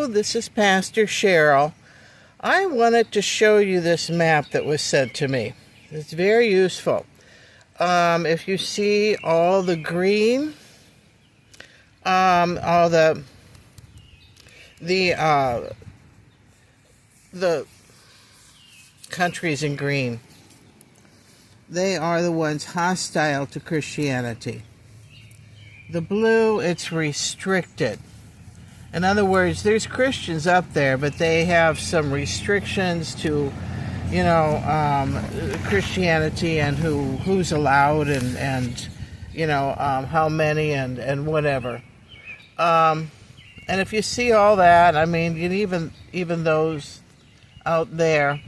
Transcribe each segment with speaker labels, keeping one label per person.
Speaker 1: Hello, this is Pastor Cheryl. I wanted to show you this map that was sent to me. It's very useful. If you see all the green, all the countries in green, they are the ones hostile to Christianity. The blue, it's restricted. In other words, there's Christians up there, but they have some restrictions to, Christianity and who's allowed and how many and whatever. And if you see all that, I mean, even those out there.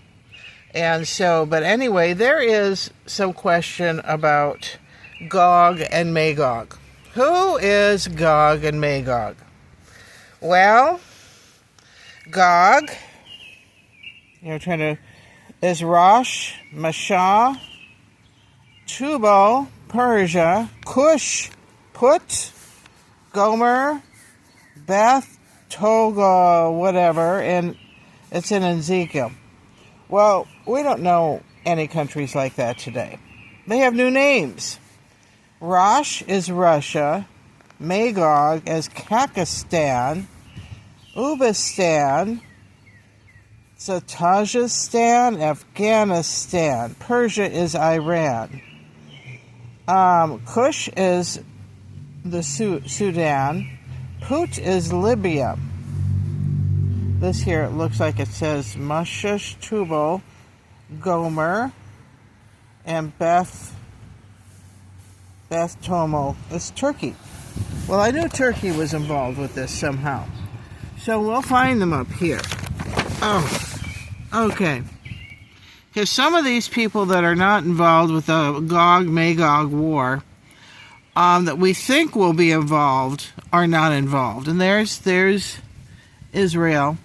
Speaker 1: And so, but anyway, there is some question about Gog and Magog. Who is Gog and Magog? Well, Gog, is Rosh, Mashah, Tubal, Persia, Cush, Put, Gomer, Beth, Toga, whatever, and it's in Ezekiel. Well, we don't know any countries like that today. They have new names. Rosh is Russia, Magog is Kakistan, Uzbekistan, Tajikistan, Afghanistan. Persia is Iran. Cush is the Sudan. Put is Libya. This here, it looks like it says Mashish, Tubal, Gomer, and Beth Tomo. It's Turkey. Well, I knew Turkey was involved with this somehow. So we'll find them up here. Oh, okay. Because some of these people that are not involved with the Gog-Maygog war, that we think will be involved, are not involved. And there's Israel.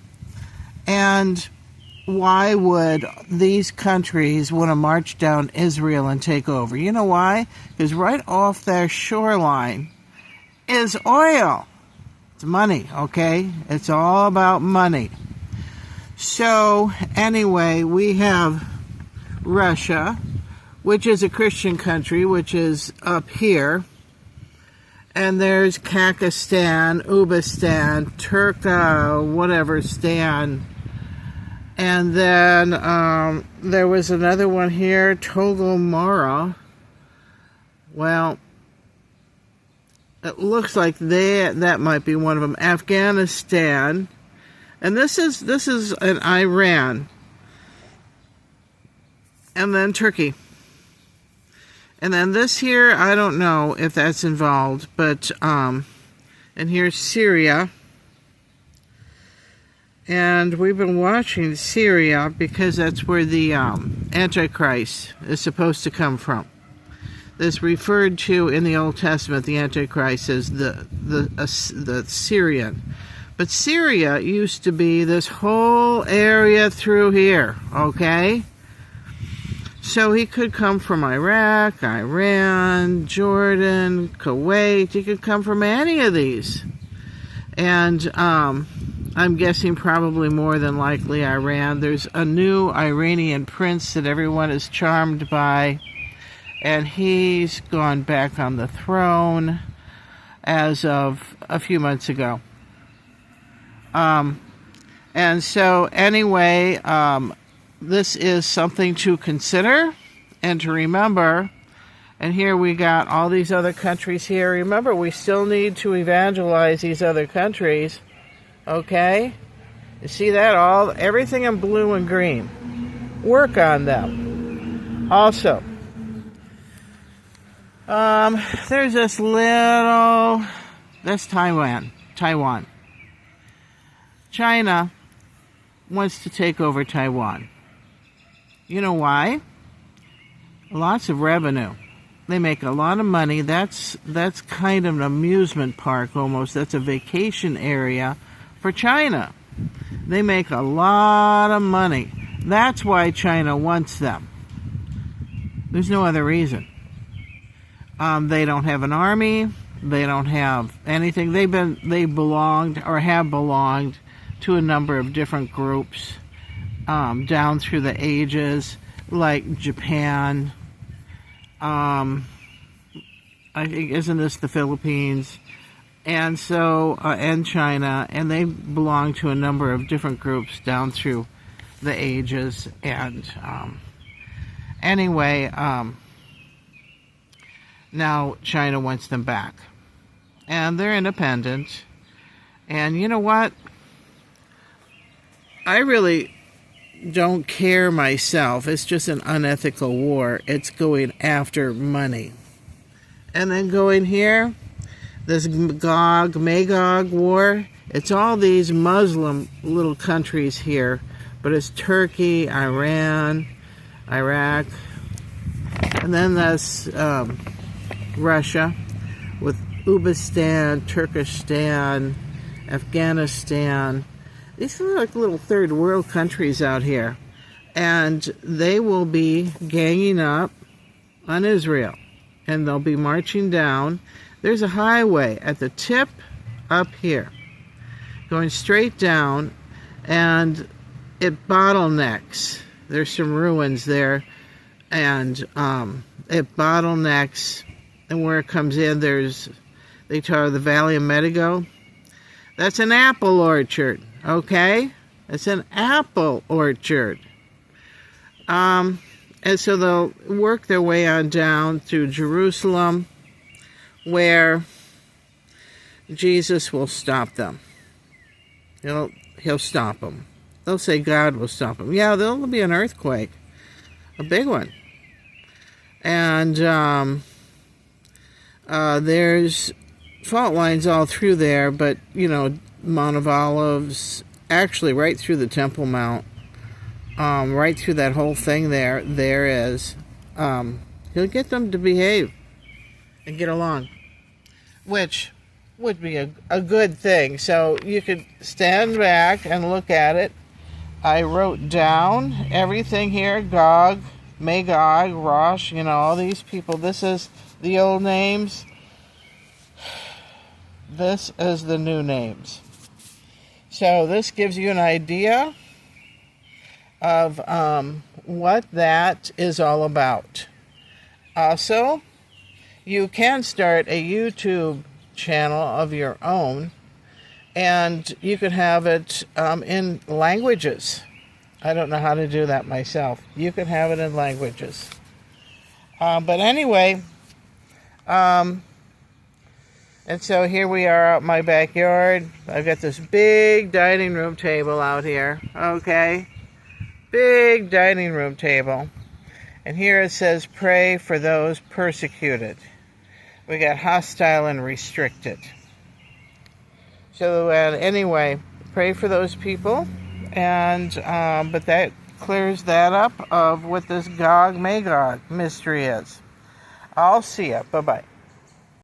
Speaker 1: And why would these countries want to march down Israel and take over? You know why? Because right off their shoreline is oil. It's money, okay? It's all about money. So, anyway, we have Russia, which is a Christian country, which is up here. And there's Kakistan, Uzbekistan, Stan. And then there was another one here, Togomara. Well, it looks like that might be one of them. Afghanistan, and this is an Iran, and then Turkey, and then this here I don't know if that's involved, but and here's Syria. And we've been watching Syria because that's where the Antichrist is supposed to come from. This referred to in the Old Testament, the Antichrist as the Syrian. But Syria used to be this whole area through here, okay? So he could come from Iraq, Iran, Jordan, Kuwait. He could come from any of these. And I'm guessing probably more than likely Iran. There's a new Iranian prince that everyone is charmed by, and he's gone back on the throne as of a few months ago. And so anyway, this is something to consider and to remember. And here we got all these other countries here. Remember, we still need to evangelize these other countries. Okay? You see that? Everything in blue and green. Work on them. Also, there's this that's Taiwan. China wants to take over Taiwan. You know why? Lots of revenue. They make a lot of money. That's kind of an amusement park almost. That's a vacation area for China. They make a lot of money. That's why China wants them. There's no other reason. They don't have an army. They don't have anything. They belonged or have belonged to a number of different groups down through the ages, like Japan. I think, isn't this the Philippines? And so, and China, and they belong to a number of different groups down through the ages. And anyway, now China wants them back, and they're independent. And you know what? I really don't care myself. It's just an unethical war. It's going after money. And then going here, this Gog-Maygog war, it's all these Muslim little countries here, but it's Turkey, Iran, Iraq, and then that's Russia with Uzbekistan, Turkestan, Afghanistan. These are like little third world countries out here, and they will be ganging up on Israel, and they'll be marching down. There's a highway at the tip up here going straight down, and it bottlenecks. There's some ruins there, and it bottlenecks, and where it comes in, they call it the Valley of Medigo. That's an apple orchard, okay? It's an apple orchard. And so they'll work their way on down through Jerusalem, where Jesus will stop them. He'll stop them. They'll say God will stop them. Yeah, there'll be an earthquake, a big one. And there's fault lines all through there, but, Mount of Olives, actually right through the Temple Mount, right through that whole thing there is, he'll get them to behave and get along, which would be a good thing. So you could stand back and look at it. I wrote down everything here: Gog, Magog, Rosh, all these people. This is the old names. This is the new names. So this gives you an idea of what that is all about. Also, you can start a YouTube channel of your own, and you could have it in languages. I don't know how to do that myself. You could have it in languages. But anyway, and so here we are out in my backyard. I've got this big dining room table out here, okay? Big dining room table. And here it says, pray for those persecuted. We got hostile and restricted. So anyway, pray for those people. And but that clears that up of what this Gog-Magog mystery is. I'll see ya. Bye-bye.